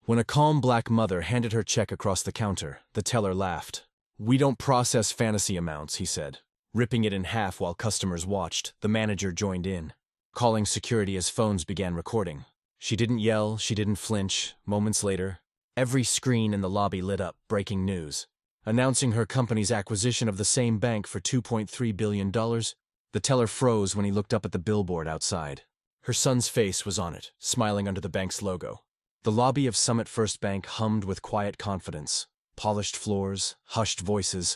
When a calm black mother handed her check across the counter, the teller laughed. "We don't process fantasy amounts," he said. Ripping it in half while customers watched, the manager joined in, calling security as phones began recording. She didn't yell, she didn't flinch. Moments later, every screen in the lobby lit up, breaking news. Announcing her company's acquisition of the same bank for $2.3 billion, the teller froze when he looked up at the billboard outside. Her son's face was on it, smiling under the bank's logo. The lobby of Summit First Bank hummed with quiet confidence. Polished floors, hushed voices,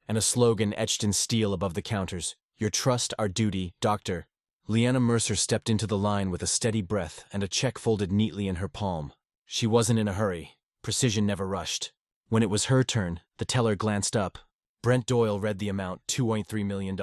and a slogan etched in steel above the counters. "Your trust, our duty, Dr." Leanna Mercer stepped into the line with a steady breath and a check folded neatly in her palm. She wasn't in a hurry. Precision never rushed. When it was her turn, the teller glanced up. Brent Doyle read the amount, $2.3 million,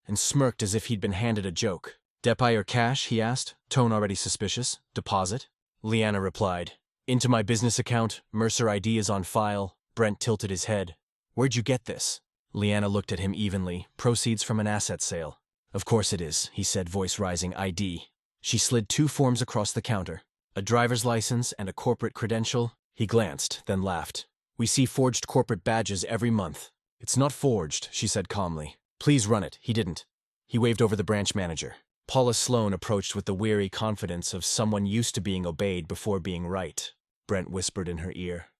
and smirked as if he'd been handed a joke. "Depi or cash?" he asked, tone already suspicious. "Deposit?" Leanna replied. "Into my business account. Mercer ID is on file." Brent tilted his head. "Where'd you get this?" Leanna looked at him evenly. "Proceeds from an asset sale." "Of course it is," he said, voice rising. "ID." She slid 2 forms across the counter. "A driver's license and a corporate credential." He glanced, then laughed. "We see forged corporate badges every month." "It's not forged," she said calmly. "Please run it." He didn't. He waved over the branch manager. Paula Sloan approached with the weary confidence of someone used to being obeyed before being right. Brent whispered in her ear,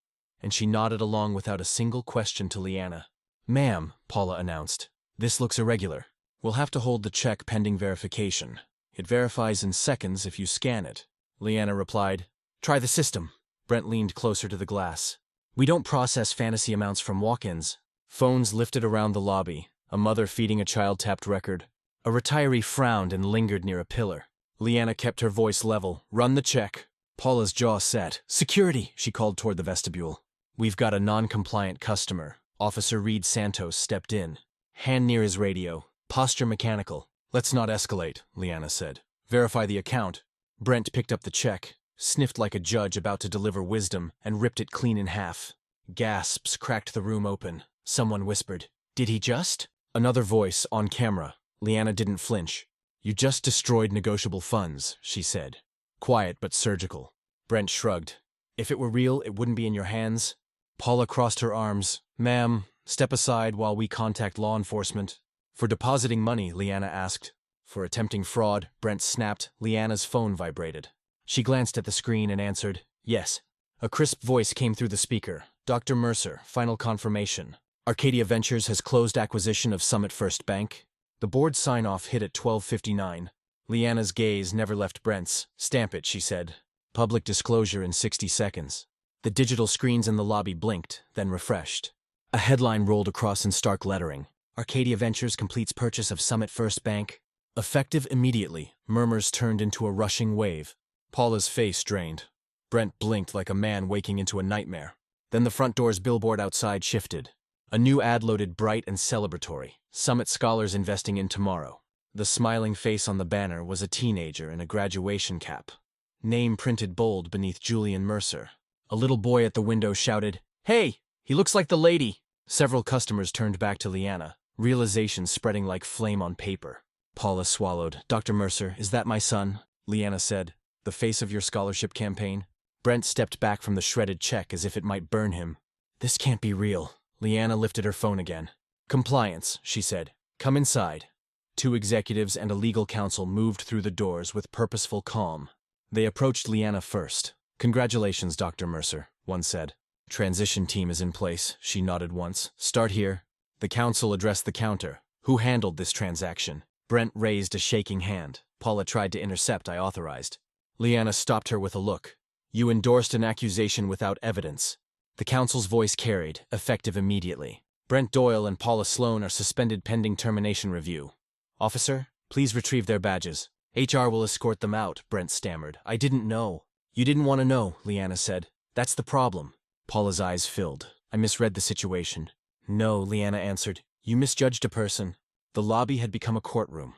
and she nodded along without a single question to Leanna. "Ma'am," Paula announced, "this looks irregular. We'll have to hold the check pending verification. It verifies in seconds if you scan it." Leanna replied, "Try the system." Brent leaned closer to the glass. "We don't process fantasy amounts from walk-ins." Phones lifted around the lobby. A mother feeding a child tapped record. A retiree frowned and lingered near a pillar. Leanna kept her voice level. "Run the check." Paula's jaw set. "Security," she called toward the vestibule. "We've got a non-compliant customer." Officer Reed Santos stepped in, hand near his radio, posture mechanical. "Let's not escalate," Leanna said. "Verify the account." Brent picked up the check, sniffed like a judge about to deliver wisdom, and ripped it clean in half. Gasps cracked the room open. Someone whispered, "Did he just?" Another voice, on camera. Leanna didn't flinch. "You just destroyed negotiable funds," she said. Quiet but surgical. Brent shrugged. "If it were real, it wouldn't be in your hands." Paula crossed her arms. "Ma'am, step aside while we contact law enforcement." "For depositing money?" Leanna asked. "For attempting fraud," Brent snapped. Leanna's phone vibrated. She glanced at the screen and answered, "Yes." A crisp voice came through the speaker. "Dr. Mercer, final confirmation. Arcadia Ventures has closed acquisition of Summit First Bank." The board sign-off hit at 12:59. Leanna's gaze never left Brent's. "Stamp it," she said. "Public disclosure in 60 seconds. The digital screens in the lobby blinked, then refreshed. A headline rolled across in stark lettering. "Arcadia Ventures completes purchase of Summit First Bank." Effective immediately, murmurs turned into a rushing wave. Paula's face drained. Brent blinked like a man waking into a nightmare. Then the front door's billboard outside shifted. A new ad loaded bright and celebratory. "Summit Scholars investing in tomorrow." The smiling face on the banner was a teenager in a graduation cap. Name printed bold beneath Julian Mercer. A little boy at the window shouted, "Hey, he looks like the lady!" Several customers turned back to Leanna, realization spreading like flame on paper. Paula swallowed. "Dr. Mercer, is that my son?" Leanna said. "The face of your scholarship campaign?" Brent stepped back from the shredded check as if it might burn him. "This can't be real." Leanna lifted her phone again. "Compliance," she said. "Come inside." 2 executives and a legal counsel moved through the doors with purposeful calm. They approached Leanna first. "Congratulations, Dr. Mercer," one said. "Transition team is in place," she nodded once. "Start here." The counsel addressed the counter. "Who handled this transaction?" Brent raised a shaking hand. Paula tried to intercept. "I authorized." Leanna stopped her with a look. "You endorsed an accusation without evidence." The counsel's voice carried, effective immediately. "Brent Doyle and Paula Sloan are suspended pending termination review." "Officer, please retrieve their badges." "HR will escort them out," Brent stammered. "I didn't know." "You didn't want to know," Leanna said. "That's the problem." Paula's eyes filled. "I misread the situation." "No," Leanna answered. "You misjudged a person." The lobby had become a courtroom.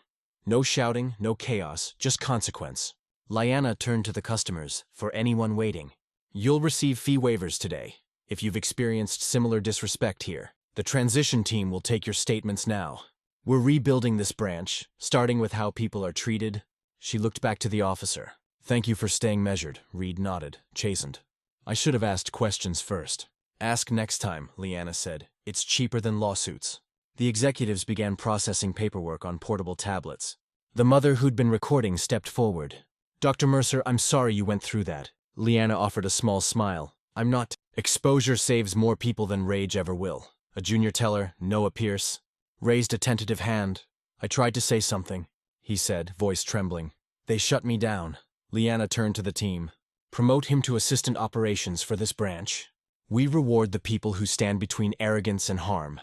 No shouting, no chaos, just consequence. Leanna turned to the customers. "For anyone waiting, you'll receive fee waivers today. If you've experienced similar disrespect here, the transition team will take your statements now. We're rebuilding this branch, starting with how people are treated." She looked back to the officer. "Thank you for staying measured," Reed nodded, chastened. I should have asked questions first. Ask next time, Leanna said. It's cheaper than lawsuits. The executives began processing paperwork on portable tablets. The mother who'd been recording stepped forward. Dr. Mercer, I'm sorry you went through that. Leanna offered a small smile. I'm not. Exposure saves more people than rage ever will. A junior teller, Noah Pierce, raised a tentative hand. I tried to say something, he said, voice trembling. They shut me down. Leanna turned to the team. Promote him to assistant operations for this branch. We reward the people who stand between arrogance and harm.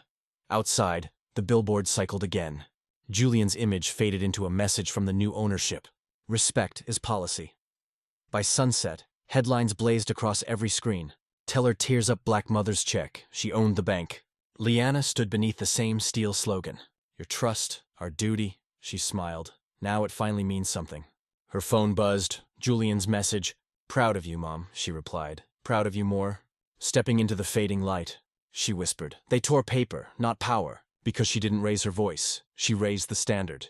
Outside, the billboard cycled again. Julian's image faded into a message from the new ownership. Respect is policy. By sunset, headlines blazed across every screen. Teller tears up Black Mother's check. She owned the bank. Leanna stood beneath the same steel slogan. Your trust, our duty, she smiled. Now it finally means something. Her phone buzzed. Julian's message. Proud of you, Mom, she replied. Proud of you more. Stepping into the fading light, she whispered. They tore paper, not power. Because she didn't raise her voice, she raised the standard.